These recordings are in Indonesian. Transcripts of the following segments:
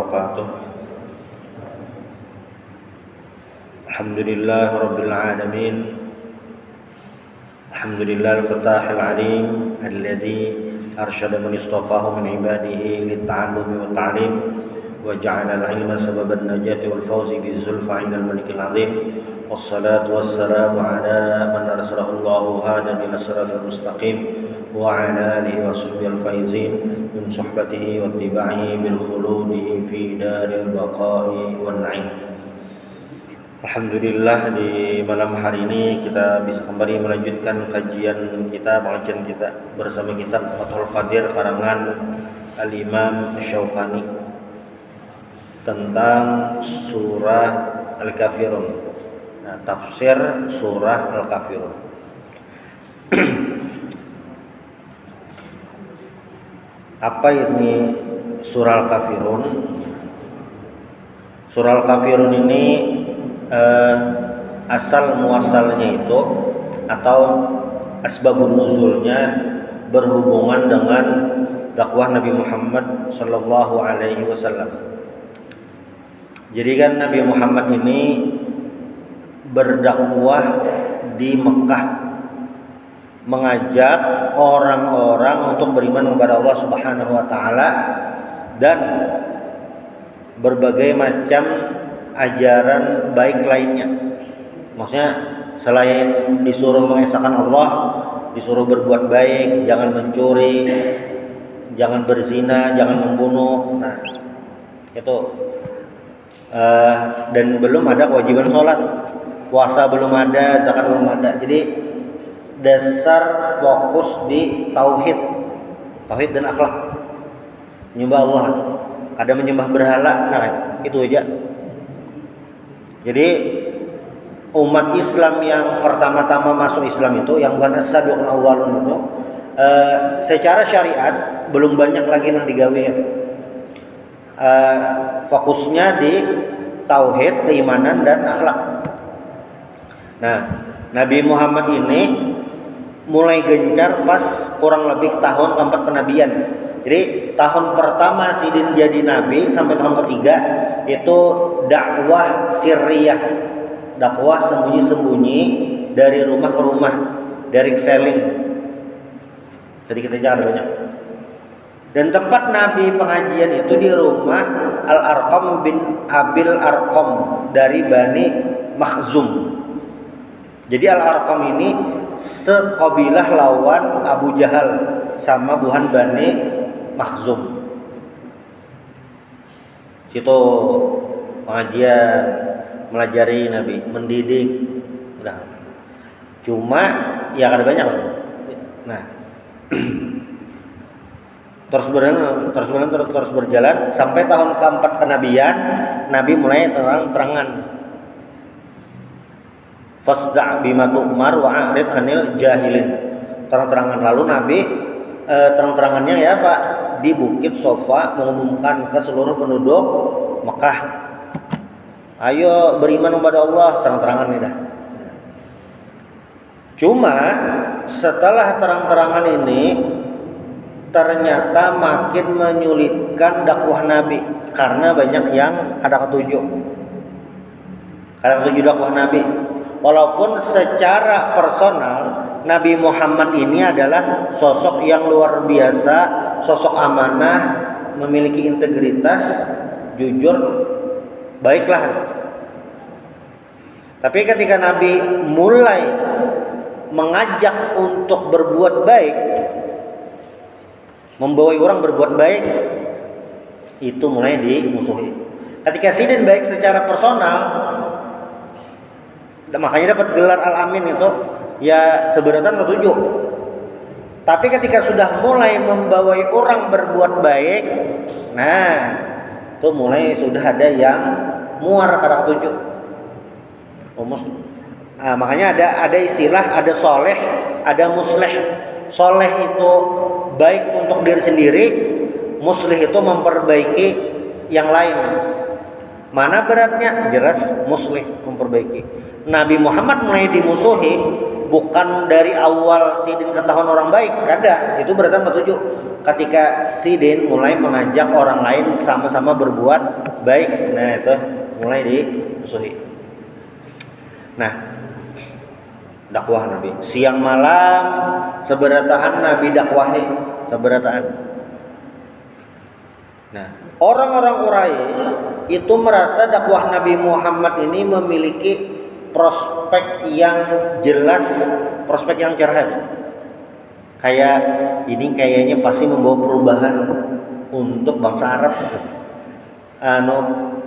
wabarakatuh. Alhamdulillah rabbil alamin. Alhamdulillah al-fatahil alim alladhi arsyada man istafahu min ibadihi lit-ta'allumi wa ta'lim wa ja'ala al-ilma sababan najati wal fawzi bizulfa 'inda al-malikil 'azim. Wassalatu wassalamu ala man arsalahu Allahu hadan ila siratal mustaqim wa ala alihi wa sahbihi al-faizin min suhbatihi wa ittiba'ihi bil khuludi fi daril baqa'i wan na'im. Alhamdulillah, di malam hari ini kita bisa kembali melanjutkan kajian kita bersama kitab Fathul Qadir karangan Al-Imam Asy-Syaukani tentang surah Al-Kafirun. Nah, tafsir surah Al-Kafirun. Apa ini surah Al-Kafirun? Surah Al-Kafirun ini asal muasalnya itu atau asbabun nuzulnya berhubungan dengan dakwah Nabi Muhammad sallallahu alaihi wasallam. Jadi kan Nabi Muhammad ini berdakwah di Mekah, mengajak orang-orang untuk beriman kepada Allah Subhanahu wa taala dan berbagai macam ajaran baik lainnya. Maksudnya selain disuruh mengesahkan Allah, disuruh berbuat baik, jangan mencuri, jangan berzina, jangan membunuh. Nah, itu dan belum ada kewajiban sholat, puasa belum ada, zakat belum ada. Jadi dasar fokus di tauhid dan akhlak, menyembah Allah. Ada menyembah berhala, nah itu aja. Jadi umat Islam yang pertama-tama masuk Islam itu, yang bukan as-sabiqun awwalun itu, secara syariat belum banyak lagi yang digawe. Fokusnya di tauhid, keimanan dan akhlak. Nah, Nabi Muhammad ini mulai gencar pas kurang lebih tahun keempat kenabian. Jadi tahun pertama Sidin jadi nabi sampai tahun ketiga itu dakwah sirriyah, dakwah sembunyi-sembunyi dari rumah ke rumah, dari selling. Jadi kita jangan banyak. Dan tempat Nabi pengajian itu di rumah Al-Arqam bin Abil Arqam dari Bani Makhzum. Jadi Al-Arqam ini sekabilah lawan Abu Jahal sama buhan Bani Makhzum. Situ pengajian, melajari Nabi, mendidik. Udah. Cuma ya ada banyak. Nah, terus berjalan sampai tahun keempat kenabian, Nabi mulai terang-terangan. Fasda' bima tu'mar wa a'rid 'anil jahilin. Terang-terangan, lalu Nabi terang-terangannya ya Pak di Bukit Sofa mengumumkan ke seluruh penduduk Mekah, ayo beriman kepada Allah, terang-terangan nih dah. Cuma setelah terang-terangan ini ternyata makin menyulitkan dakwah Nabi karena banyak yang kada ketujuh dakwah Nabi. Walaupun secara personal Nabi Muhammad ini adalah sosok yang luar biasa, sosok amanah, memiliki integritas, jujur, baiklah. Tapi ketika Nabi mulai mengajak untuk berbuat baik, membawa orang berbuat baik, itu mulai dimusuhi. Ketika Sidin baik secara personal, makanya dapat gelar Al-Amin itu, ya sebenarnya ketujuh. Tapi ketika sudah mulai membawai orang berbuat baik, nah itu mulai sudah ada yang muar kada ketujuh. Makanya ada istilah, ada soleh, ada musleh. Soleh itu baik untuk diri sendiri, musleh itu memperbaiki yang lain. Mana beratnya? Jelas muslih, memperbaiki. Nabi Muhammad mulai dimusuhi bukan dari awal Sidin ketahuan orang baik, kada. Itu berarti petunjuk ketika Sidin mulai mengajak orang lain sama-sama berbuat baik. Nah, itu mulai dimusuhi. Nah, dakwah Nabi siang malam seberataan Nabi dakwahi seberataan. Nah, orang-orang Quraisy itu merasa dakwah Nabi Muhammad ini memiliki prospek yang jelas, prospek yang cerah. Kayak ini kayaknya pasti membawa perubahan untuk bangsa Arab.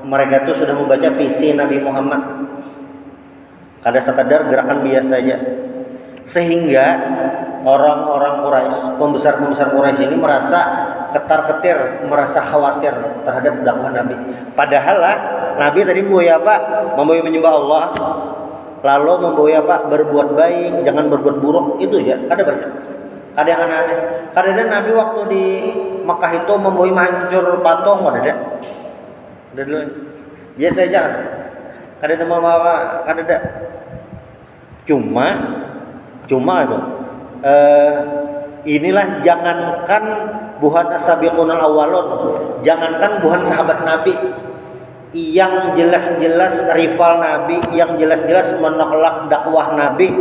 Mereka itu sudah membaca visi Nabi Muhammad. Kada sekadar gerakan biasa saja. Sehingga orang-orang Quraisy, pembesar-pembesar Quraisy ini merasa ketar-ketir, merasa khawatir terhadap dakwah Nabi. Padahal lah Nabi tadi membawa apa? Membawa menyembah Allah, lalu membawa apa? Berbuat baik, jangan berbuat buruk. Itu ya, ada banyak. Ada yang aneh-aneh. Kadang Nabi waktu di Mekah itu membawa menghancur patung, ada. Ada dulu. Biasa aja kan. Ada nama apa? Ada. Cuma itu. Inilah jangankan buhan as-sabiqunal awwalun, jangankan buhan sahabat Nabi yang jelas-jelas rival Nabi, yang jelas-jelas menolak dakwah Nabi,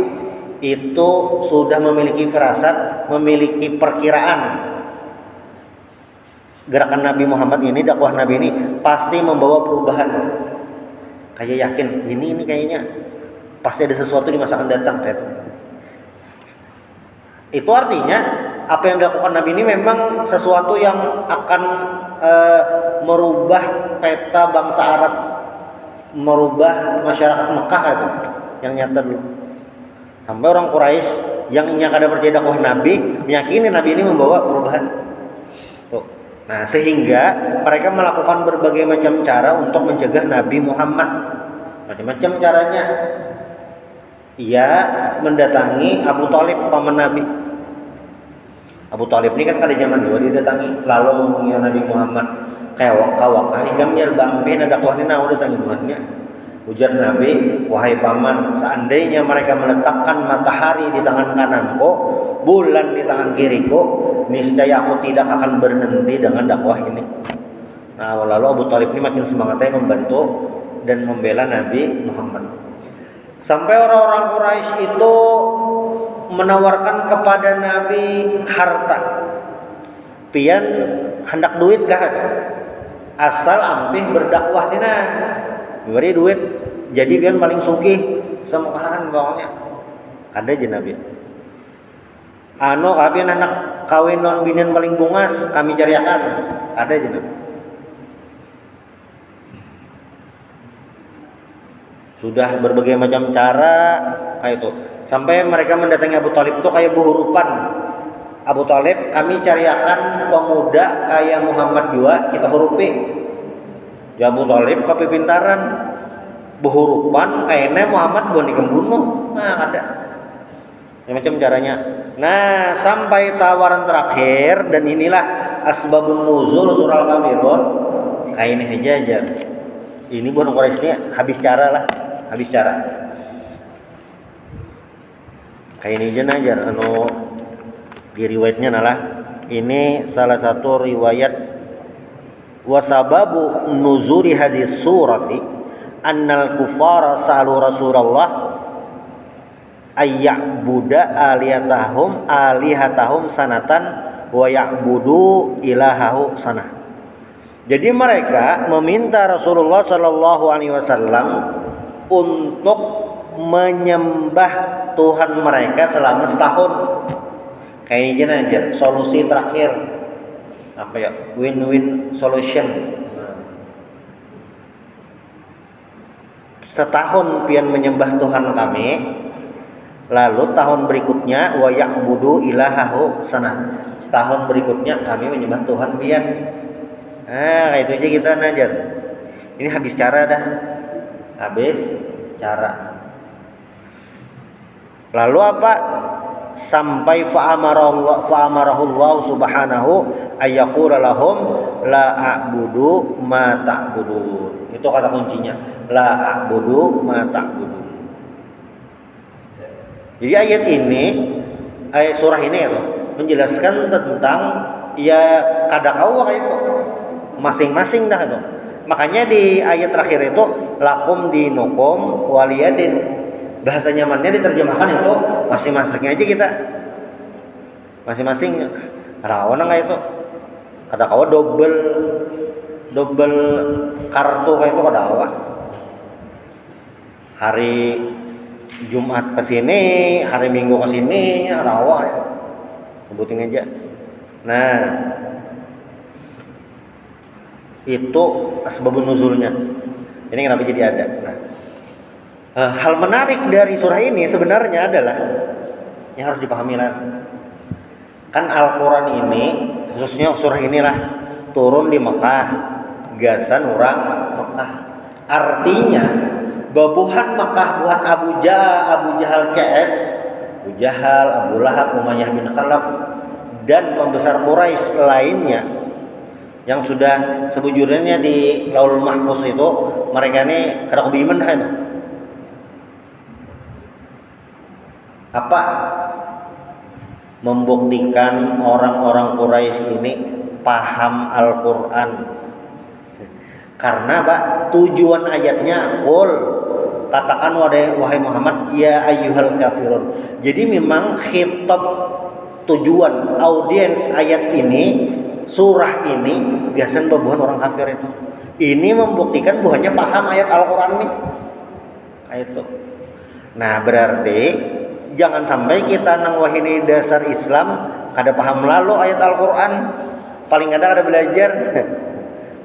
itu sudah memiliki firasat, memiliki perkiraan gerakan Nabi Muhammad ini, dakwah Nabi ini pasti membawa perubahan. Kayak yakin ini kayaknya pasti ada sesuatu di masa akan datang kayak itu. Itu artinya apa yang dilakukan Nabi ini memang sesuatu yang akan merubah peta bangsa Arab, merubah masyarakat Mekah itu yang nyata dulu. Sampai orang Quraisy yang kada percaya dakwah Nabi meyakini Nabi ini membawa perubahan. Tuh. Nah, sehingga mereka melakukan berbagai macam cara untuk mencegah Nabi Muhammad. Macam-macam caranya. Ia mendatangi Abu Thalib, paman Nabi. Abu Thalib ini kan pada zaman dulu didatangi, lalu mengenai Nabi Muhammad kawak hingga menyerbangi dakwah ini udah datangi Tuhannya. Ujar Nabi, wahai paman, seandainya mereka meletakkan matahari di tangan kananku, bulan di tangan kiriku, niscaya aku tidak akan berhenti dengan dakwah ini. Nah, lalu Abu Thalib ini makin semangatnya membantu dan membela Nabi Muhammad. Sampai orang-orang Quraisy itu menawarkan kepada Nabi harta. Pian hendak duit kah? Asal ampih berdakwah dina. Beri duit. Jadi pian paling sugih semuahan pokoknya. Ada je Nabi. Kapian anak kawin non binian paling bungas kami cariakan. Ada je Nabi. Sudah berbagai macam cara kayak itu. Sampai mereka mendatangi Abu Thalib itu kayak buhurupan. Abu Thalib, kami cariakan pemuda kayak Muhammad juga, kita hurupi. Ya Abu Thalib kepintaran. Buhurupan kayaknya Muhammad bukan dikembunuh. Nah, ada. Macam caranya. Nah, sampai tawaran terakhir dan inilah asbabun nuzul surah Al-Kafirun. Kayak ini aja. Ini bukan Quraisy ini habis cara lah. Habis cara kayak ini aja najar di riwayatnya nalah ini salah satu riwayat wasababu nuzuri hadis surati annal kufara sa'alu Rasulullah ayya'buda alihatahum sanatan wa ya'budu ilahahu sanah. Jadi mereka meminta Rasulullah sallallahu alaihi wasallam untuk menyembah Tuhan mereka selama setahun. Kayak ini aja solusi terakhir. Apa ya? Win-win solution. Setahun pian menyembah Tuhan kami, lalu tahun berikutnya wa ya'budu ilahahu sanah. Setahun berikutnya kami menyembah Tuhan pian. Nah, kayak itu aja kita najar. Ini habis cara dah. Habis cara. Lalu apa? sampai fa'amarahullah subhanahu ayyaqula lahum la a'budu ma ta'budun. Itu kata kuncinya, la a'budu ma ta'budun. Jadi ayat ini, ayat surah ini ya, menjelaskan tentang ya kadakawa kayak itu masing-masing dah itu. Makanya di ayat terakhir itu lakum dinukum waliyadin. Bahasa nyamannya diterjemahkan itu masing-masing aja kita. Masing-masing rawan enggak itu? Kadakawa double kartu kayak itu kadakawa. Hari Jumat ke sini, hari Minggu ke sini, rawa ya. Sebutin aja. Nah, itu asbabun nuzulnya. Ini kenapa jadi ada. Nah, hal menarik dari surah ini sebenarnya adalah yang harus dipahami lah. Kan Al-Quran ini, khususnya surah inilah turun di Mekah, gasan orang Mekah. Artinya babuhan Mekah buat Abu Jahal CS, Abu Jahal, Abu Lahab, Umayyah bin Khalaf dan pembesar Quraisy lainnya yang sudah sebujurnya di Laul Mahfuz itu, mereka ini kada kebimen dah itu. Apa? Membuktikan orang-orang Quraisy ini paham Al-Quran. Karena Pak, tujuan ayatnya qul, katakan wahai Muhammad ya ayyuhal kafirun. Jadi memang khitab, tujuan audiens ayat ini, surah ini biasanya babuhan orang kafir itu. Ini membuktikan buahnya paham ayat Al-Quran nih. Kayak itu. Nah berarti jangan sampai kita nang wahini dasar Islam kada paham lalu ayat Al-Quran, paling ada belajar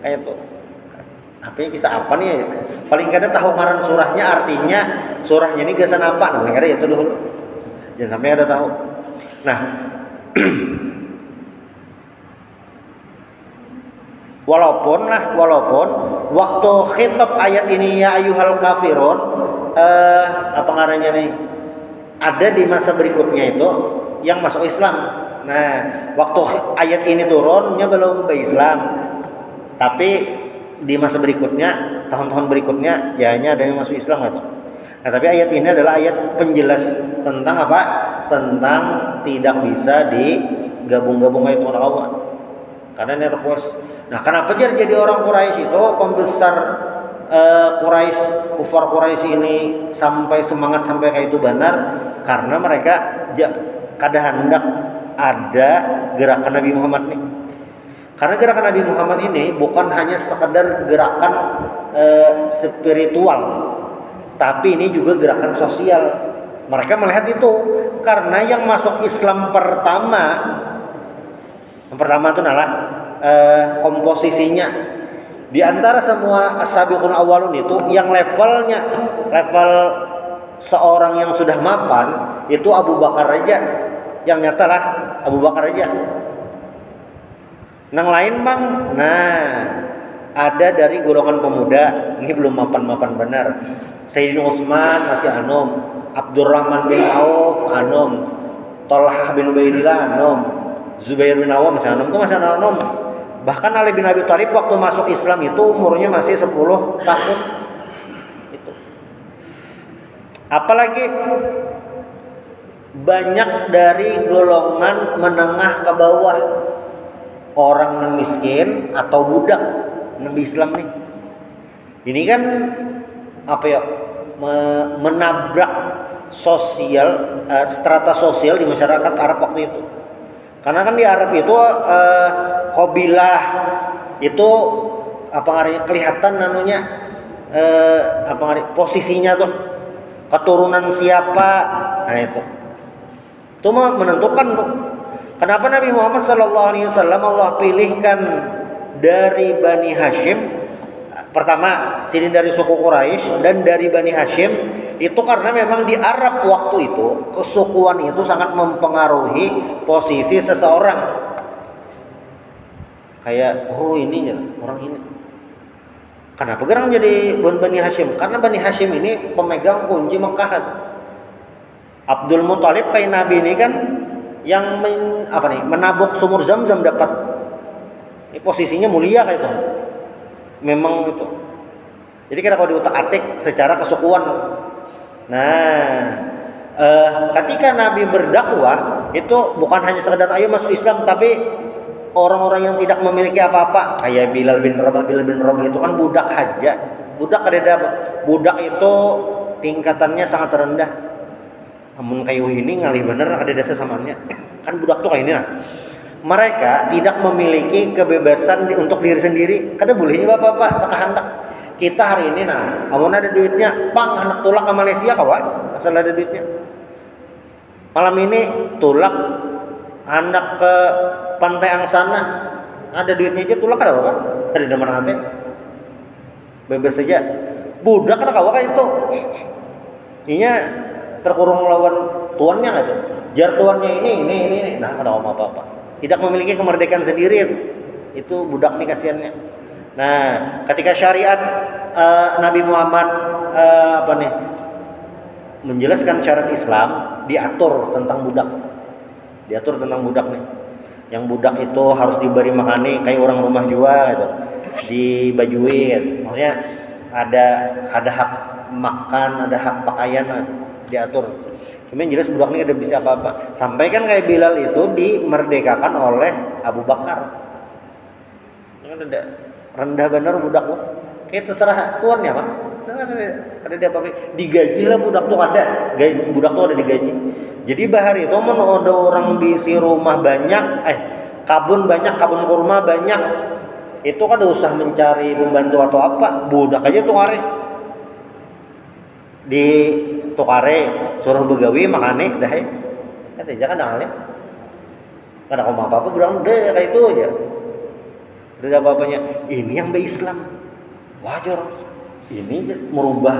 kayak itu. Apa yang bisa apa nih? Paling kada tahu ngaran surahnya, artinya surahnya ini gasan apa? Nah, paling kada itu dulu. Jangan sampai ada tahu. Nah, walaupun waktu khitab ayat ini ya ayyuhal kafirun, apa ngarannya nih? Ada di masa berikutnya itu yang masuk Islam. Nah, waktu ayat ini turunnya belum berislam, tapi di masa berikutnya, tahun-tahun berikutnya, ya hanya ada yang masuk Islam gitu. Nah, tapi ayat ini adalah ayat penjelas tentang apa? Tentang tidak bisa digabung-gabung ayat Allah. Karena ini request. Nah, kenapa jadi orang Quraisy itu pembesar Quraisy, kufar Quraisy ini sampai semangat sampai kayak itu benar? Karena mereka kada hendak ada gerakan Nabi Muhammad nih. Karena gerakan Nabi Muhammad ini bukan hanya sekedar gerakan spiritual, tapi ini juga gerakan sosial. Mereka melihat itu karena yang masuk Islam pertama itu adalah komposisinya. Di antara semua as-sabiqun awalun itu yang level seorang yang sudah mapan itu Abu Bakar aja, yang nyata lah Abu Bakar aja. Nang lain bang, nah ada dari golongan pemuda ini belum mapan benar. Sayyidina Utsman masih anom, Abdurrahman bin Auf anom, Thalhah bin Ubaidillah anom, Zubair bin Awam masih anom, itu masih anom. Bahkan Ali bin Abi Thalib waktu masuk Islam itu umurnya masih 10 tahun. Itu. Apalagi banyak dari golongan menengah ke bawah, orang non miskin atau budak Nabi Islam nih. Ini kan apa ya, menabrak sosial, strata sosial di masyarakat Arab waktu itu. Karena kan di Arab itu qabilah itu apa artinya kelihatan nanunya posisinya tuh, keturunan siapa. Nah itu menentukan tuh. Kenapa Nabi Muhammad SAW Allah pilihkan dari Bani Hashim? Pertama, sini dari suku Quraisy dan dari Bani Hashim itu karena memang di Arab waktu itu kesukuan itu sangat mempengaruhi posisi seseorang. Kayak ini orang ini. Kenapa gerang jadi Bani Hashim? Karena Bani Hashim ini pemegang kunci Mekah. Abdul Muthalib kayak Nabi ini kan yang menabuk sumur Zam-Zam dapat. Ini posisinya mulia kayak itu. Memang itu. Jadi kira kalau diutak-atik secara kesukuan. Nah, ketika Nabi berdakwah itu bukan hanya sekedar ayo masuk Islam, tapi orang-orang yang tidak memiliki apa-apa kayak Bilal bin Rabah itu kan budak aja. Budak itu tingkatannya sangat rendah. Namun kayu ini ngalih bener ada dasar samanya. Kan budak tuh kayak ini nah. Mereka tidak memiliki kebebasan untuk diri sendiri. Kada bolehnya bapak-bapak sekahandak. Kita hari ini nah, amun ada duitnya, pang anak tulak ke Malaysia kawan, asal ada duitnya. Malam ini tulak anak ke Pantai Angsana, ada duitnya aja tulak ada apa? Ada di mana teh? Bebas saja. Budak ada kawan itu. Ininya terkurung lawan tuannya gitu. Jar tuannya ini. Nah, ada apa-apa. Tidak memiliki kemerdekaan sendiri itu budak nih kasihannya. Nah, ketika syariat Nabi Muhammad menjelaskan syariat Islam, diatur tentang budak nih. Yang budak itu harus diberi makan kayak orang rumah jua gitu, dibajui gitu. Maksudnya ada hak makan, ada hak pakaian gitu, diatur. Cuma yang jelas budak ini ada bisa apa-apa. Sampai kan kayak Bilal itu dimerdekakan oleh Abu Bakar. Kan ada rendah benar budak tuh. Kayak terserah tuannya Pak. Ada dia apa? Digaji lah budak tuh ada. Budak tuh ada digaji. Jadi bahar itu ada orang bisi rumah banyak, kebun banyak, kebun kurma banyak. Itu kan ada usah mencari pembantu atau apa. Budak aja tuh hari. Di tukare suruh begawi makane dah kata jangan dangalnya kada kau apa budak udah kayak itu aja udah apa-apanya. Ini yang Islam wajar, ini merubah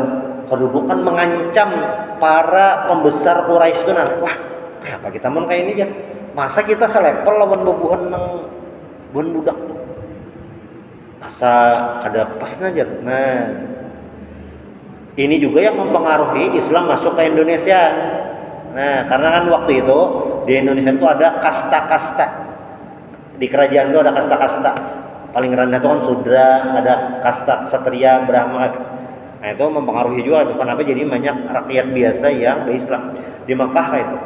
kedudukan, mengancam para pembesar Quraisy itu nah. Wah kenapa kita mau kayak ini aja, masa kita selepel lawan bebuhan nang budak asa kada pas aja. Nah ini juga yang mempengaruhi Islam masuk ke Indonesia. Nah, karena kan waktu itu di Indonesia itu ada kasta-kasta. Di kerajaan itu ada kasta-kasta. Paling rendah itu kan Sudra, ada kasta Ksatria, Brahma. Nah, itu mempengaruhi juga. Kenapa jadi banyak rakyat biasa yang berislam di Makkah itu.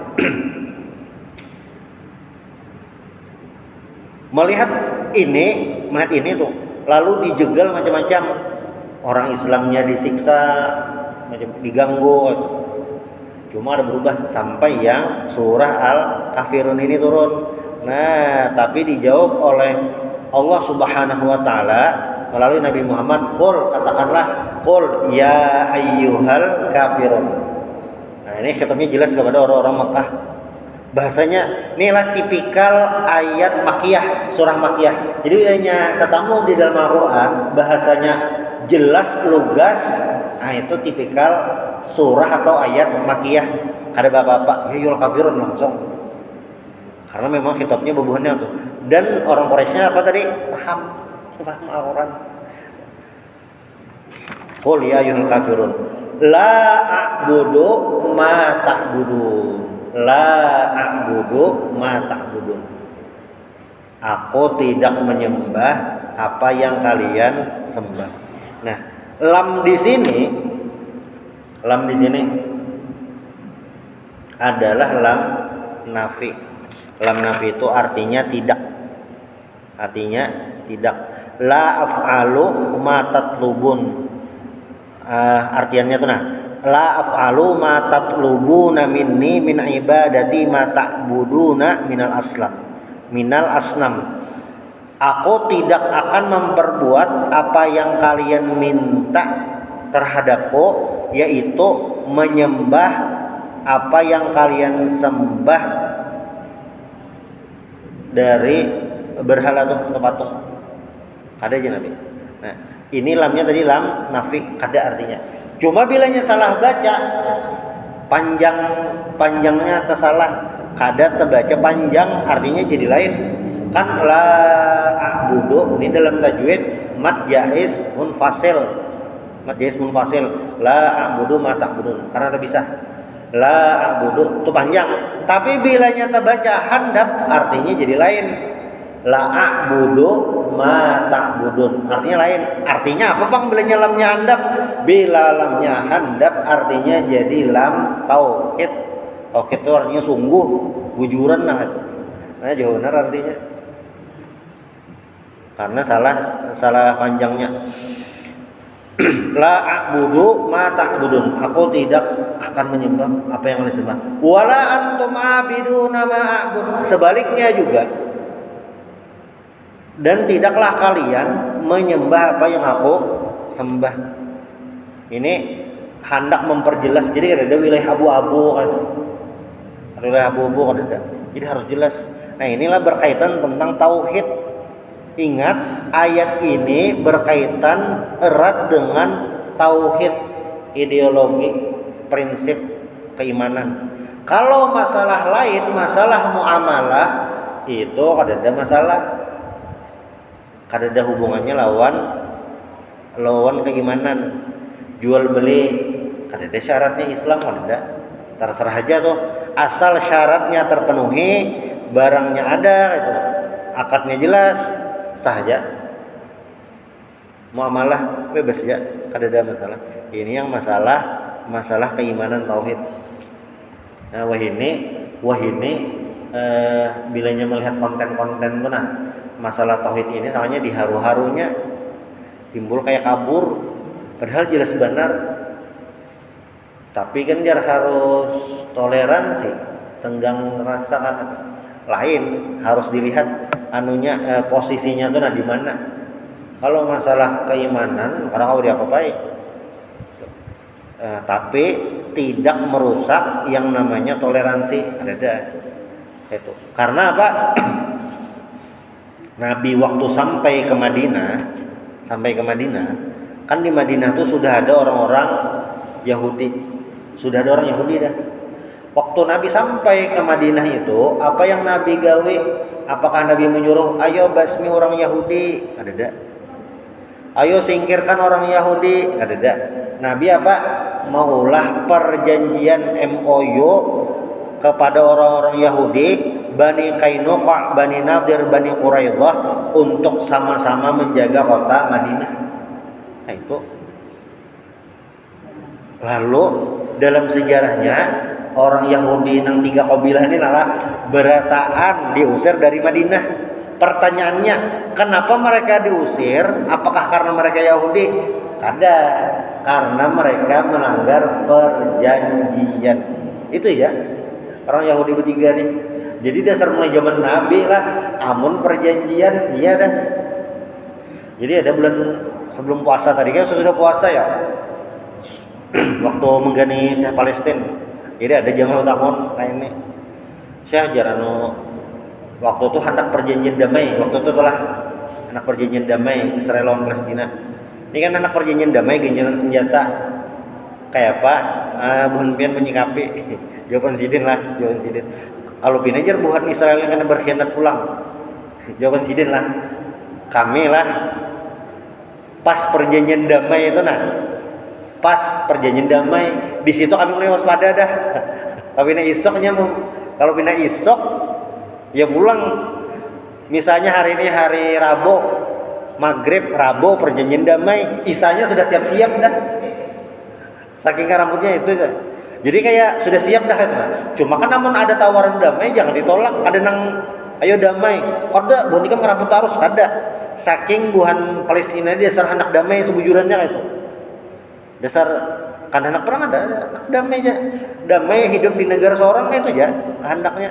Melihat ini tuh, lalu dijegal macam-macam. Orang Islamnya disiksa, macam diganggu. Cuma ada berubah sampai yang surah Al-Kafirun ini turun. Nah, tapi dijawab oleh Allah Subhanahu wa taala melalui Nabi Muhammad, qul, katakanlah, qul ya ayyuhal kafirun. Nah, ini khitabnya jelas kepada orang-orang Makkah. Bahasanya inilah tipikal ayat Makkiyah, surah Makkiyah. Jadi hanya tetamu di dalam Al-Qur'an bahasanya jelas lugas. Nah, itu tipikal surah atau ayat Makkiyah. Ada bapak-bapak, ya yul kafirun langsung. Karena memang kitabnya bebuhannya tuh. Dan orang Quraisynya apa tadi? Paham Al-Qur'an. Qul ya ayyuhal kafirun la a'budu ma ta'budun. La a'budu ma ta'budun. Aku tidak menyembah apa yang kalian sembah. Nah, lam di sini adalah lam nafi. Lam nafi itu artinya tidak. La af'alu ma tatlubun. Artiannya tuh nah, la af'alu ma tatlubuna minni min ibadati ma ta'buduna minal asnam. Aku tidak akan memperbuat apa yang kalian minta terhadapku, yaitu menyembah apa yang kalian sembah dari berhala tuh atau patung. Ada aja Nabi. Nah, ini lamnya tadi lam nafi, kada artinya. Cuma bilanya salah baca, panjangnya tersalah, kada terbaca panjang, artinya jadi lain. Kan la a'budu ini dalam tajwid mad jaiz munfasil. La a'budu ma ta'budun. Karena tak bisa. La a'budu itu panjang. Tapi bila nyata baca handap artinya jadi lain. La a'budu ma ta'budun artinya lain. Artinya apa Bang bila lamnya handap? Bila lamnya handap artinya jadi lam tauhid. Tauhid itu artinya sungguh, bujuran nah jauh benar artinya. Karena salah panjangnya. La a'budu ma ta'budun. Aku tidak akan menyembah apa yang kalian sembah. Wala antum abiduna ma a'bud. Sebaliknya juga. Dan tidaklah kalian menyembah apa yang aku sembah. Ini hendak memperjelas. Jadi ada wilayah abu-abu kan. Ada wilayah abu-abu kan ada. Jadi harus jelas. Nah, inilah berkaitan tentang tauhid. Ingat, ayat ini berkaitan erat dengan tauhid, ideologi, prinsip keimanan. Kalau masalah lain, masalah muamalah itu ada masalah, ada hubungannya lawan keimanan, jual beli, ada syaratnya Islam ada. Terserah aja tuh, asal syaratnya terpenuhi, barangnya ada, itu akadnya jelas. Saja muamalah bebas ya, kada ada masalah. Ini yang masalah keimanan tauhid. Nah, wah ini bilanya melihat konten-konten tuh nah masalah tauhid ini soalnya diharu-harunya timbul kayak kabur padahal jelas benar. Tapi kan dia harus toleransi, tenggang rasa kan lain, harus dilihat posisinya tuh di mana. Kalau masalah keimanan karena kau diapa-apain, tapi tidak merusak yang namanya toleransi ada itu. Karena apa? Nabi waktu sampai ke Madinah kan di Madinah tuh sudah ada orang-orang Yahudi, dah. Waktu Nabi sampai ke Madinah itu, apa yang Nabi gawe? Apakah Nabi menyuruh, ayo basmi orang Yahudi? Ada tak? Ayo singkirkan orang Yahudi? Ada tak? Nabi apa? Maulah perjanjian MOU kepada orang-orang Yahudi, Bani Qainuqa, Bani Nadir, Bani Quraidah untuk sama-sama menjaga kota Madinah. Nah itu. Lalu dalam sejarahnya orang Yahudi yang 3 kabilah ini adalah berataan diusir dari Madinah. Pertanyaannya, kenapa mereka diusir? Apakah karena mereka Yahudi? Kada, karena mereka melanggar perjanjian. Itu ya, orang Yahudi bertiga nih. Jadi dasar mulai zaman Nabi lah, amun perjanjian, iya dah. Jadi ada bulan sebelum puasa tadi kan sudah puasa ya. Waktu menggani Syekh Palestina. Jadi ada jamaah tahun kayak ini. Syekh jarano waktu itu hendak perjanjian damai. Waktu itu telah hendak perjanjian damai Israel lawan Palestina. Ini kan hendak perjanjian damai genjangan senjata. Kayak apa? Buhan pian menyikapi. Jawaban sidin. Kalau pinajar buhan Israel yang kena berkhianat pulang. Jawaban sidin lah. Kami lah pas perjanjian damai itu pas perjanjian damai di situ kami mulai waspada dah. Tapi isoknya kalau pindah isok ya pulang. Misalnya hari ini hari Rabu, Maghrib Rabu perjanjian damai, isanya sudah siap-siap dah. Saking rambutnya itu dah. Jadi kayak sudah siap dah itu. Cuma kan namun ada tawaran damai jangan ditolak. Ada nang ayo damai. Kada bukan kan rambut harus kada. Saking buhan Palestina dia dasar anak damai sebujurannya itu. Dasar kan anak perang ada damai aja. Damai hidup di negara seorang itu aja kehendaknya.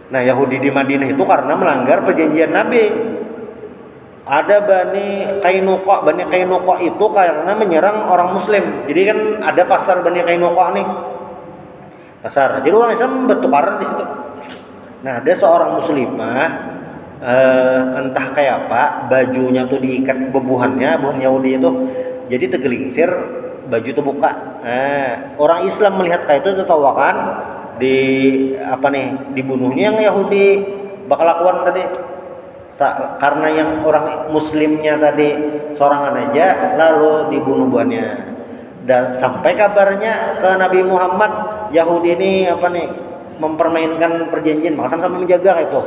Nah, Yahudi di Madinah itu karena melanggar perjanjian Nabi. Ada Bani Qainuqa itu karena menyerang orang Muslim. Jadi kan ada pasar Bani Qainuqa nih. Pasar. Jadi orang Islam bertukaran di situ. Nah, ada seorang muslimah entah kayak apa, bajunya tuh diikat buhan Yahudi itu. Jadi tegelingsir, baju tuh buka. Orang Islam melihat kayak itu tahu kan dibunuhnya yang Yahudi bakal lakukan tadi. Karena yang orang muslimnya tadi sorangan aja lalu dibunuh buahnya. Dan sampai kabarnya ke Nabi Muhammad, Yahudi ini mempermainkan perjanjian, maka sama-sama menjaga itu.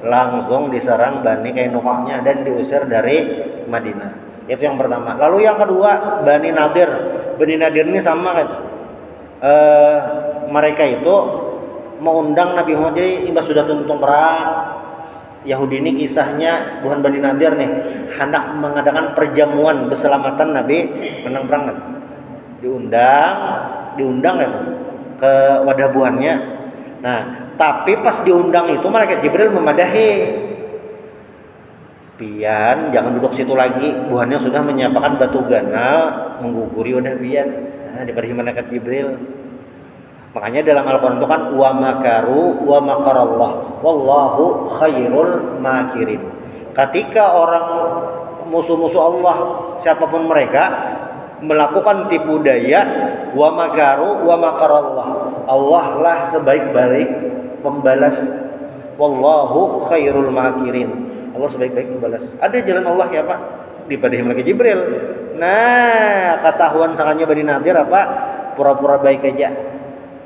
Langsung diserang Bani Qainukanya dan diusir dari Madinah. Itu yang pertama. Lalu yang kedua, Bani Nadir. Bani Nadir ini sama gitu. Mereka itu mengundang Nabi Muhammad, jadi imbas sudah tuntung perang. Yahudi ini kisahnya bukan Bani Nadir nih, hendak mengadakan perjamuan keselamatan Nabi menang perang. Diundang gitu ke wadah buannya. Nah, tapi pas diundang itu malaikat Jibril memadahi, pian jangan duduk situ lagi, buannya sudah menyiapkan batu ganal mengguguri wadah pian. Nah, diberi malaikat Jibril. Makanya dalam Al-Quran itu kan wa makaru wa makarallah wallahu khairul makirin. Ketika orang musuh-musuh Allah siapapun mereka melakukan tipu daya, wa makaru wa makarallah, Allah lah sebaik-baik pembalas, wallahu khairul makirin, Allah sebaik-baik pembalas. Ada jalan Allah ya Pak, dipadahi malaikat Jibril. Nah, ketahuan sangannya Bani Nadir apa? Pura-pura baik aja.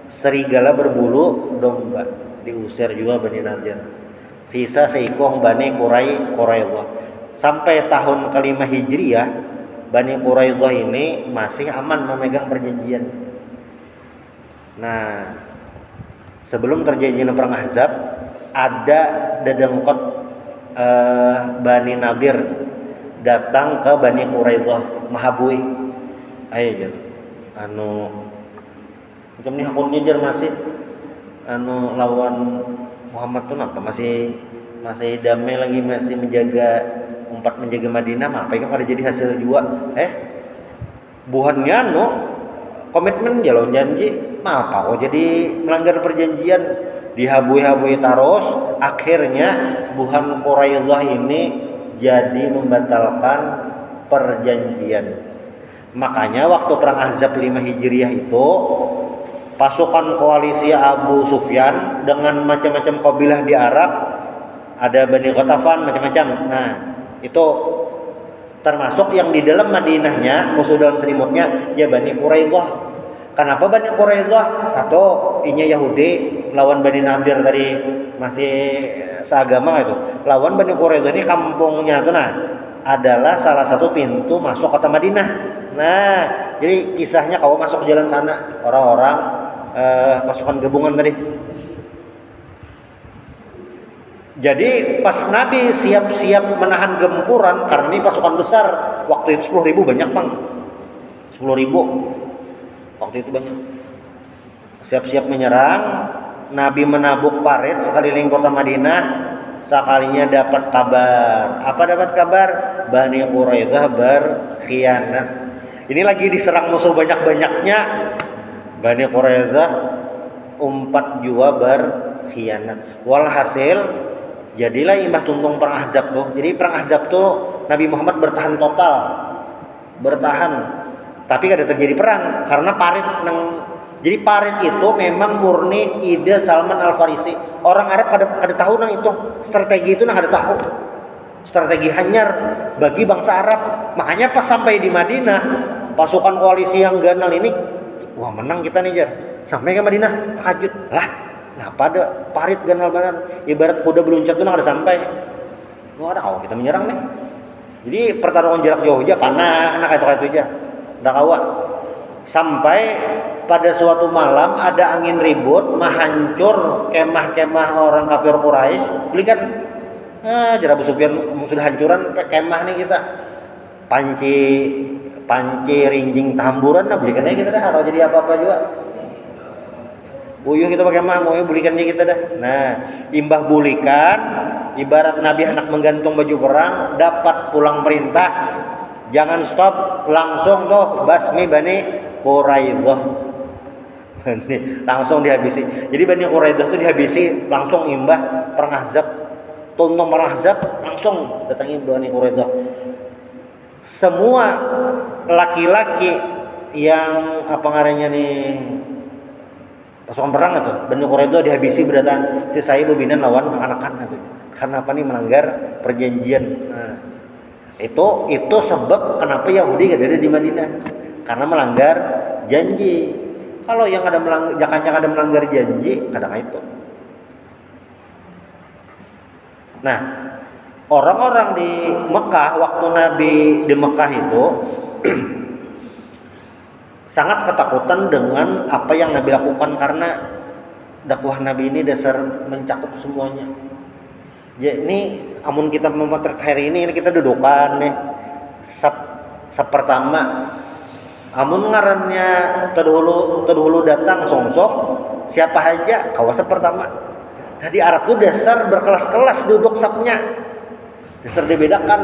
Serigala berbulu domba, diusir juga Bani Nadir. Sisa seikong Bani Quraidah. Sampai tahun ke-5 Hijriah, Bani Quraidah ini masih aman memegang perjanjian. Nah, sebelum terjadinya perang Ahzab, ada dedengkot Bani Nadir datang ke Bani Quraidah, mahabui. Ayo macam ni akunnya jar masih lawan Muhammad tuh apa masih damai lagi, masih menjaga Madinah, mah apa yang ada jadi hasil jua buhannya komitmen jalan janji, mah apa kok jadi melanggar perjanjian, dihabui-habui terus, akhirnya buhan Quraidah ini jadi membatalkan perjanjian. Makanya waktu perang Ahzab 5 Hijriah itu pasukan koalisi Abu Sufyan dengan macam-macam kabilah di Arab, ada Bani Ghatafan macam-macam. Nah, itu termasuk yang di dalam Madinahnya, musuh dalam selimutnya ya Bani Quraidah. Kenapa Bani Quraidah? Satu, inya Yahudi lawan Bani Nadir tadi masih seagama itu. Lawan Bani Quraidah ini kampungnya tuh adalah salah satu pintu masuk kota Madinah. Nah, jadi kisahnya kau masuk jalan sana, orang-orang pasukan gabungan tadi. Jadi pas Nabi siap-siap menahan gempuran, karena ini pasukan besar, waktu itu 10.000 banyak Bang. 10.000 waktu itu banyak. Siap-siap menyerang, Nabi menabuk parit sekeliling kota Madinah. Sekalinya dapat kabar. Apa dapat kabar? Bani Quraidah berkhianat. Ini lagi diserang musuh banyak-banyaknya, Bani Quraidah umpat jua berkhianat. Walhasil jadilah imbah tuntung perang Ahzab tuh. Jadi perang Ahzab tuh Nabi Muhammad bertahan total. Tapi kada terjadi perang karena parit jadi parit itu memang murni ide Salman Al-Farisi. Orang Arab kada tahu itu. Strategi itu kada tahu. Strategi hanyar bagi bangsa Arab. Makanya pas sampai di Madinah, pasukan koalisi yang ganal ini, wah menang kita nih Jar. Sampai ke Madinah, takjub. Lah, kenapa ada parit ganal-ganal? Ibarat kuda beluncak itu kada sampai. Wah, ada kita menyerang nih. Jadi pertarungan jarak jauh aja, panah, anak itu aja. Udah kawa. Sampai pada suatu malam ada angin ribut, menghancur kemah-kemah orang kafir Quraisy. Belikan Jar Abu Sufyan sudah hancuran kemah nih kita. Panci rinjing tamburan belikan aja kita dah, kalau jadi apa-apa juga. Buyuh kita pakai mah, mau belikan aja kita dah. Nah, imbah bulikan, ibarat Nabi hendak menggantung baju perang, dapat pulang perintah, jangan stop, langsung tuh basmi Bani Quraidah. Langsung dihabisi. Jadi Bani Quraidah itu dihabisi langsung imbah perang Ahzab. Tuntung perang Ahzab langsung datangi Bani Quraidah. Semua laki-laki yang apa ngarannya nih pasukan perang itu Bani Quraidah dihabisi berdatangan sisai bebinan lawan anak-anak itu. Karena apa nih melanggar perjanjian. Nah, itu sebab kenapa Yahudi gak ada di Madinah, karena melanggar janji. Kalau yang ada melanggar janji, kadang itu. Nah, orang-orang di Mekah waktu Nabi di Mekah itu sangat ketakutan dengan apa yang Nabi lakukan karena dakwah Nabi ini dasar mencakup semuanya. Ya, ini amun kita memotret hari ini kita dudukan nih. Pertama, amun ngarannya terdahulu datang songsong siapa aja kawas pertama. Nah di Arab tuh dasar berkelas-kelas duduk sapnya. Dasar dibedakan,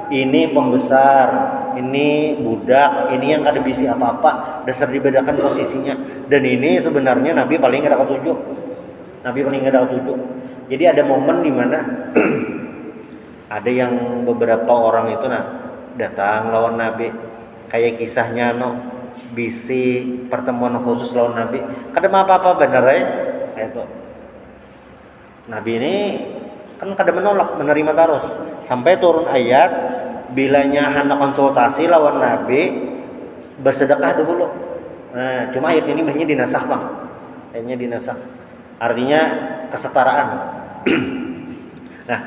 ini pembesar, ini budak, ini yang kada bisi apa-apa, dasar dibedakan posisinya. Dan ini sebenarnya Nabi paling ada ketujuh. Jadi ada momen di mana ada yang beberapa orang itu datang lawan Nabi, kayak kisahnya bisi pertemuan khusus lawan Nabi. Kada apa-apa bener ya. Kayak itu. Nabi ini kan kada menolak, menerima terus sampai turun ayat bilanya hendak konsultasi lawan Nabi bersedekah dulu. Nah, cuma ayat ini banyak dinasakh, Bang. Ayatnya dinasakh. Artinya kesetaraan. Nah,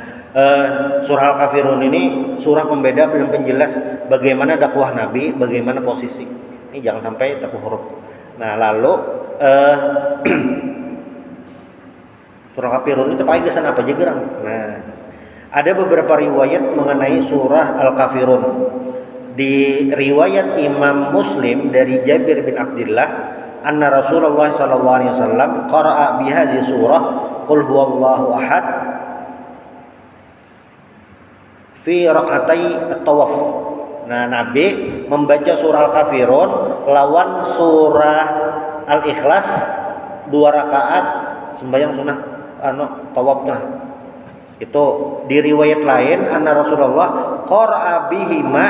surah Al-Kafirun ini surah pembeda dan penjelas bagaimana dakwah Nabi, bagaimana posisi. Ini jangan sampai tepu huruf. Nah, lalu surah Kafirun ini terpakai kesan apa aja gerang. Nah, ada beberapa riwayat mengenai surah Al-Kafirun. Di riwayat Imam Muslim dari Jabir bin Abdullah, anna Rasulullah sallallahu alaihi wasallam qara'a bi hadhihi surah qul huwallahu ahad fi rak'atai at-tawaf. Nah, Nabi membaca surah Al-Kafirun lawan surah Al-Ikhlas 2 rakaat sembahyang sunnah tawaf. Itu di riwayat lain anna Rasulullah qara'a bihima,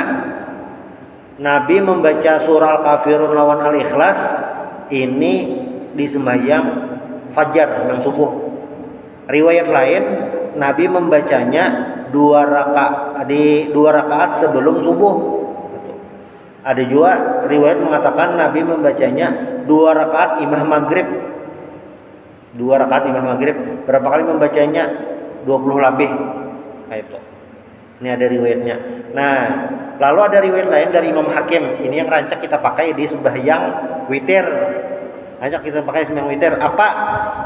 Nabi membaca surah Al-Kafirun lawan Al-Ikhlas ini di sembahyang fajar dan subuh. Riwayat lain Nabi membacanya 2 rakaat sebelum subuh. Ada juga riwayat mengatakan Nabi membacanya 2 rakaat imam maghrib. 2 rakaat imam maghrib. Berapa kali membacanya? 20 lebih. Nah, itu. Ini ada riwayatnya. Nah, lalu ada riwayat lain dari Imam Hakim. Ini yang rancak kita pakai di sembahyang witir. Rancak kita pakai sembahyang witir. Apa?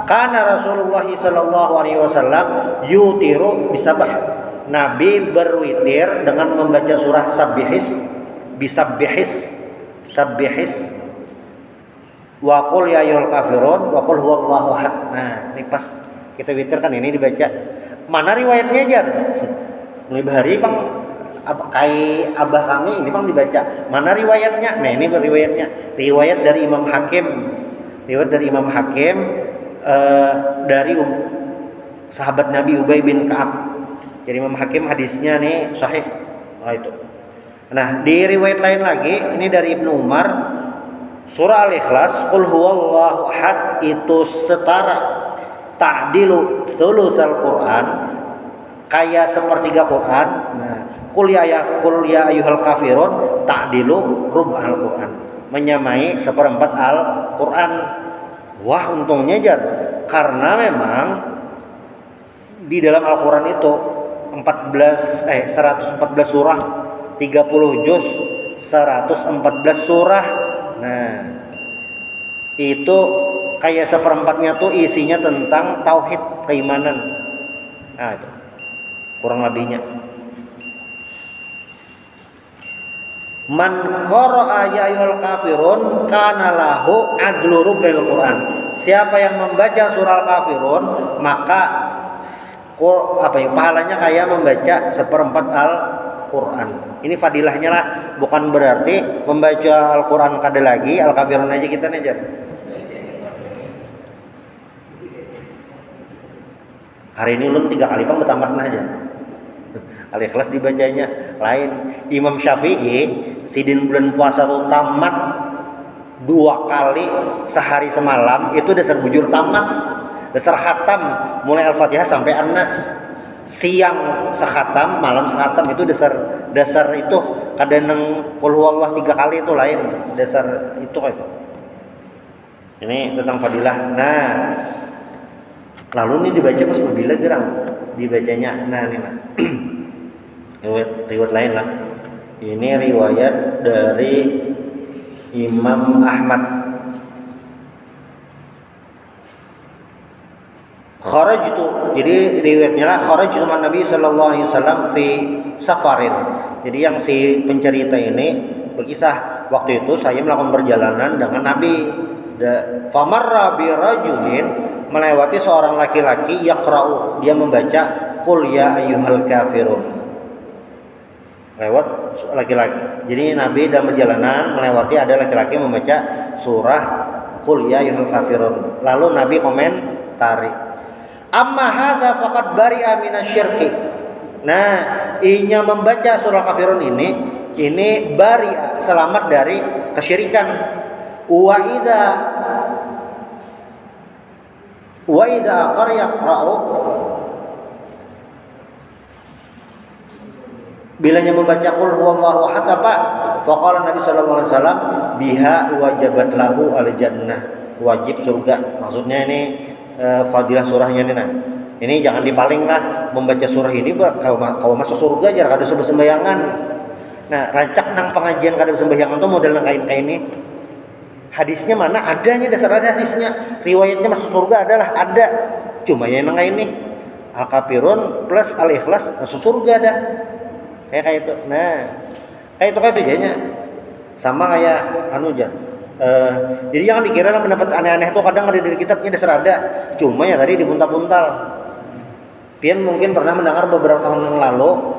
Karena Rasulullah sallallahu alaihi wasallam yutiru bisabah. Nabi berwitir dengan membaca surah Sabbihis wa qul ya ayyuhal kafirun wa qul huwallahu ahad. Nah, ini pas kita witir kan ini dibaca. Mana riwayatnya jar? Mulai hari Bang kai abah kami ini Bang dibaca. Mana riwayatnya? Nah, ini riwayatnya. Riwayat dari Imam Hakim. Dari sahabat Nabi Ubay bin Ka'ab. Jadi Imam Hakim hadisnya nih sahih. Nah, itu. Nah, di riwayat lain lagi ini dari Ibnu Umar, surah Al-Ikhlas qul huwallahu ahad itu setara ta'dilu thulutsal Quran, kayak sepertiga Quran. Nah, qul ya ayyuhal kafirun ta'dilu rub'al Quran, menyamai seperempat Al-Quran. Wah, untungnya jar, karena memang di dalam Al-Quran itu 114 surah, 30 juz, 114 surah. Nah, itu kayak seperempatnya tuh isinya tentang tauhid, keimanan. Nah, itu kurang lebihnya. Man qara'a ya ayyuhal kafirun kana lahu adlu rubil Quran. Siapa yang membaca surah Al-Kafirun maka pahalanya kayak membaca seperempat Al-Quran. Ini fadilahnya lah, bukan berarti membaca Al-Quran kada lagi, Al-Kafirun aja kita aja. Hari ini ulun 3 kali Bang bertamat aja. Al-Ikhlas dibacanya lain. Imam Syafi'i sidin bulan puasa tuh tamat 2 kali sehari semalam, itu dasar bujur tamat, dasar khatam mulai Al-Fatihah sampai An-Nas. Siang sekhatam, malam sekhatam, itu dasar itu. Kadang qul huwallahu 3 kali itu lain, dasar itu kayak. Ini tentang fadilah. Nah, lalu ini dibaca pas bila gerang dibacanya. Nah, ini lah. riwayat lain lah. Ini riwayat dari Imam Ahmad. Kharajtu, jadi riwayatnya lah kharajtu man Nabi sallallahu alaihi wasallam fi safarin. Jadi yang si pencerita ini berkisah, waktu itu saya melakukan perjalanan dengan Nabi. Famarra bi rajulin, melewati seorang laki-laki yaqra'u, dia membaca qul ya ayyuhal kafirun. Lewat laki-laki. Jadi Nabi dalam perjalanan melewati ada laki-laki membaca surah qul ya ayyuhal kafirun. Lalu Nabi komentari, amma hadza faqad bari'a minasyirki. Nah, inya membaca surah kafirun ini bari'a, selamat dari kesyirikan. Wa idza yaqra'u, bilanya membaca qul huwallahu ahad apa? Faqala Nabi sallallahu alaihi wasallam biha wajabat lahu al jannah, wajib surga. Maksudnya ini fadilah surahnya ini. Nah, ini jangan dipaling lah membaca surah ini kalau masuk surga jar kada sembayangan. Nah, rancak nang pengajian kada sembayangan tuh model nang kain ini. Hadisnya mana? Adanya, dasar ada hadisnya. Riwayatnya masuk surga adalah ada. Cuma yang nang ini Al-Kafirun plus Al-Ikhlas masuk surga ada. Kayak itu. Nah, kayak itu jadinya. Sama kayak jar. Jadi jangan dikira lah pendapat aneh-aneh itu kadang ada di kitabnya dasar ada. Cuma ya tadi dibuntal-buntal. Pian mungkin pernah mendengar beberapa tahun yang lalu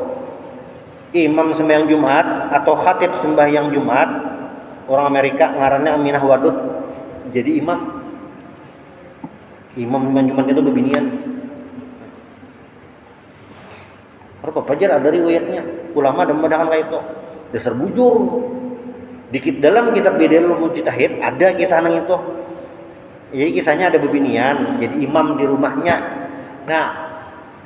imam sembahyang Jumat atau khatib sembahyang Jumat orang Amerika ngarannya Aminah Wadud jadi imam sembahyang Jumat itu bebinian. Apa pajar ada riwayatnya ulama dan membedakan kayak itu dasar bujur. Dikit dalam kitab Bidayahul Mujtahid ada kisah nang itu. Jadi kisahnya ada bebinian, jadi imam di rumahnya. Nah,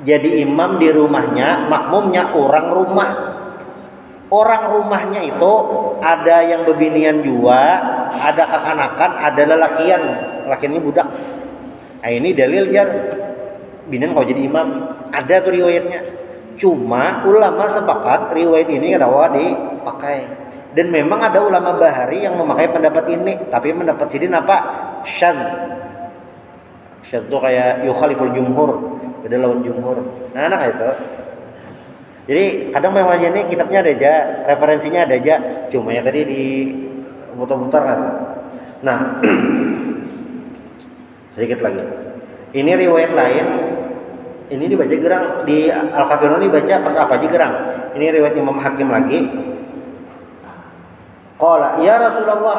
jadi imam di rumahnya, makmumnya orang rumah. Orang rumahnya itu ada yang bebinian juga, ada kekanakan, ada lelakian. Lakiannya budak. Nah, ini dalil jar binian kau jadi imam. Ada tuh riwayatnya. Cuma ulama sepakat riwayat ini kada dipakai. Dan memang ada ulama bahari yang memakai pendapat ini, tapi pendapat sidin apa? Syadz. Syadz itu kayak yukhaliful jumhur, beda lawan jumhur. Nah, kayak itu. Jadi kadang memang ini kitabnya ada aja, referensinya ada aja, cuma ya tadi di muter-muter kan. Nah, sedikit lagi. Ini riwayat lain. Ini dibaca gerang di Al-Kafirun dibaca pas apa aja gerang. Ini riwayat Imam Hakim lagi. Qala ya Rasulullah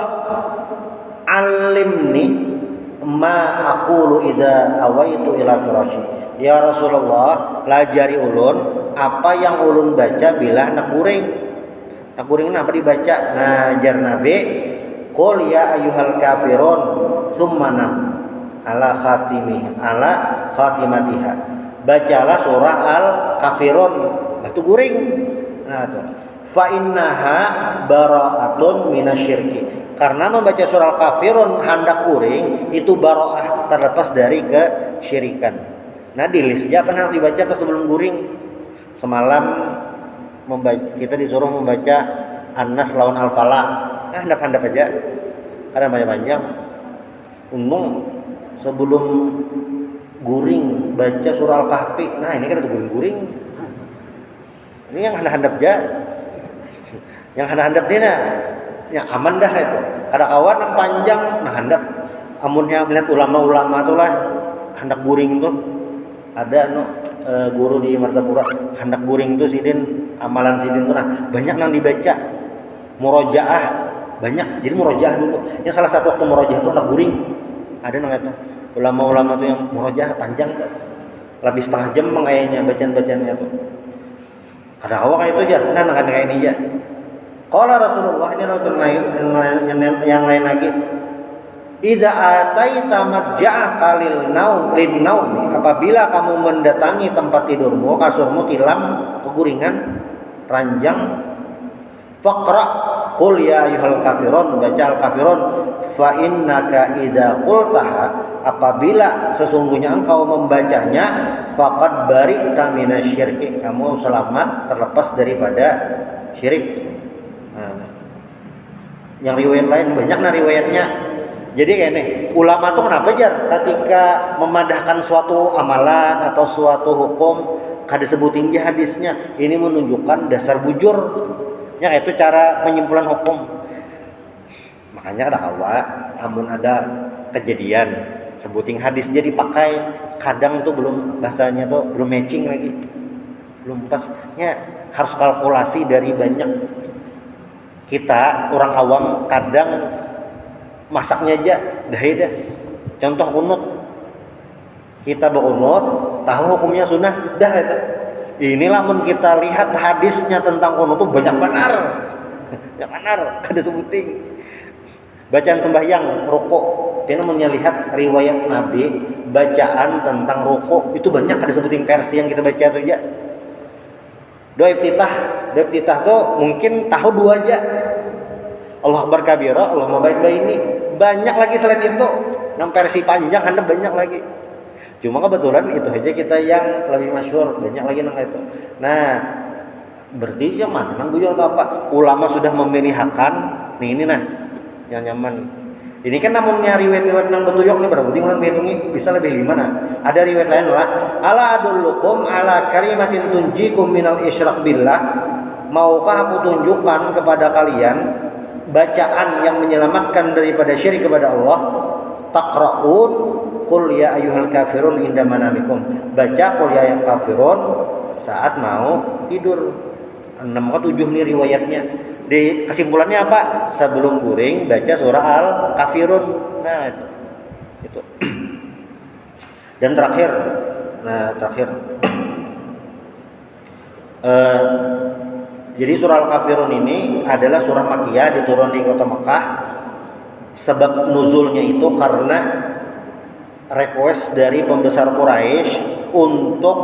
alimni ma aqulu idza awaitu ila firasyi. Ya Rasulullah, lajari ulun apa yang ulun baca bila nak guring. Nak guring apa dibaca? Nah, jar Nabi, qul ya ayyuhal kafirun tsumma nam ala khatimatiha. Bacalah surah Al-Kafirun, batu guring. Nah, tuh. Fa innaha bara'atun minasyirki. Karena membaca surah Al-Kafirun hendak kuring itu bara'ah, terlepas dari kesyirikan. Nah, di listnya pernah dibaca pas sebelum guring. Semalam kita disuruh membaca An-Nas lawan Al-Falaq. Nah, handap-handap aja. Karena panjang-panjang. Untung sebelum guring baca surah Al-Kahfi. Nah, ini kan itu guring-guring. Ini yang handap-handap aja. Yang handap dia nah, yang aman dah itu. Kada kawan yang panjang, nah handap. Amunnya melihat ulama-ulama tuh lah hendak guring tuh. Ada guru di Martapura hendak guring tuh sidin, amalan sidin tuh nah banyak yang dibaca. Murojaah banyak. Jadi murojaah dulu. Yang salah satu waktu murojaah tuh hendak guring. Ada nang itu. Ulama-ulama tuh yang murojaah panjang tuh. Lebih setengah jam mengayanya bacaan-bacaannya tuh. Kada kawan kayak itu jar. Nah, kayak ini aja. Qala Rasulullah ini yang lain lagi. Idza ataita madja'aka lin naumi, apabila kamu mendatangi tempat tidurmu, kasurmu tilam keguringan, ranjang, faqra, qul ya ayyuhal kafirun, baca al kafirun, fa innaka idza qultaha, apabila sesungguhnya engkau membacanya, faqad bari'ta minasyirki, kamu selamat terlepas daripada syirik. Nah, yang riwayat lain banyak riwayatnya. Jadi kayak nih, ulama tuh kenapa jar ketika memadahkan suatu amalan atau suatu hukum kada sebutin hadisnya, ini menunjukkan dasar bujur. Ya itu cara penyimpalan hukum. Makanya ada kawa, amun ada kejadian sebutin hadis dia dipakai, kadang tuh belum bahasanya tuh belum matching lagi, belum pas. Ya harus kalkulasi dari banyak. Kita orang awam kadang masaknya aja dah. Contoh kunut, kita berkunut tahu hukumnya sunnah dah itu. Inilah mun kita lihat hadisnya tentang kunut tuh banyak benar ya benar kada sebuting. Bacaan sembahyang rukuk, kita melihat riwayat Nabi bacaan tentang rukuk itu banyak kada sebuting versi yang kita baca itu aja. Doa iftitah tuh mungkin tahu dua aja, Allah Akbar kabira, Allah mabaik ini. Banyak lagi selain itu, yang versi panjang ada banyak lagi. Cuma kebetulan itu aja kita yang lebih masyhur, banyak lagi nang itu. Nah, berarti yang mana nang bujur atau apa? Ulama sudah memilihakan, nih ini nah yang nyaman. Ini kan namunnya riwayat nang betuyok nih berarti ulang hitungi bisa lebih 5 nah. Ada riwayat lain lah, ala adullukum ala kalimatin tunjikum minal isyrak billah. Maukah aku tunjukkan kepada kalian bacaan yang menyelamatkan daripada syirik kepada Allah? Taqra'un qul ya ayyuhal kafirun inda manamikum. Baca qul ya ayyuhal kafirun saat mau tidur. 6 atau 7 nih riwayatnya. Di kesimpulannya apa? Sebelum guring baca surah Al-Kafirun. Nah, itu. Dan terakhir. Jadi surah Al-Kafirun ini adalah surah Makkiyah, diturun di kota Mekah. Sebab nuzulnya itu karena request dari pembesar Quraisy untuk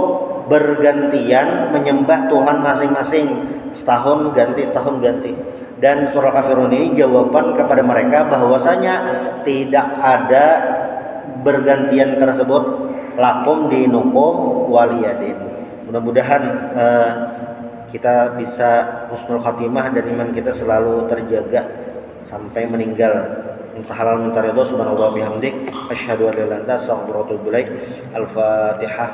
bergantian menyembah Tuhan masing-masing, setahun ganti. Dan surah Al-Kafirun ini jawaban kepada mereka bahwasanya tidak ada bergantian tersebut, lakum dinukum waliyadin. Mudah-mudahan kita bisa husnul khatimah dan iman kita selalu terjaga sampai meninggal. Minta halal minta ridho, subhanallah bihamdik, asyhadu an la ilaha illa anta, astaghfiruka wa atubu ilaik. Al-Fatihah.